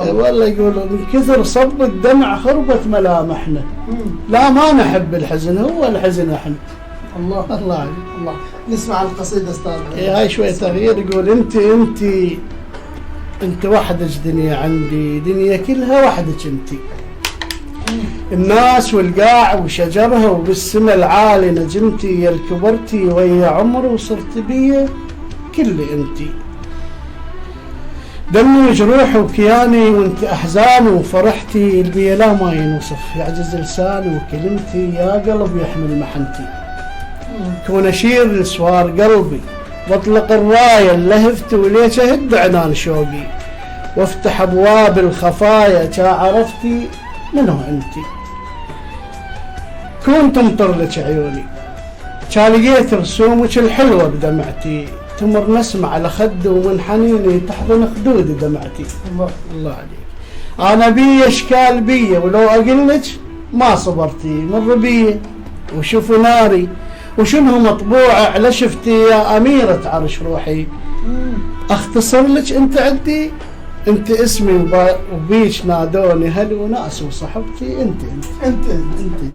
والله يقولوا من كثر صب الدمع خربت ملامحنا. لا ما نحب الحزن، هو الحزن احنا. الله الله عليك. الله. نسمع القصيدة استاذ. هاي شوية تغيير. يقول انت وحدك دنيا عندي، دنيا كلها وحدك انت. الناس والقاع وشجرها وبالسما العالي نجمتي، يا الكبرتي ويا عمر وصرت بيا كل انتي. دمي وجروحي وكياني وانت احزاني وفرحتي، البيا لا ما ينوصف، يعجز لساني وكلمتي، يا قلب يحمل محنتي. كون اشير لسوار قلبي واطلق الرايه اللهفتي، وليش اهد عنان شوقي وافتح ابواب الخفايا، كا عرفتي منو انتي. كون تمطر لك عيوني، كا لقيت رسومك الحلوه بدمعتي، تمر نسمع على خدي ومن حنيني تحضن خدودي دمعتي. الله عليك. انا بي اشكال بي، ولو اقول لك ما صبرتي، مر بي وشوفوا ناري وشنو مطبوعه على شفتي، يا اميره عرش روحي. اختصر لك انت عندي، انت اسمي وبيش نادوني هل وناس وصحبتي، انت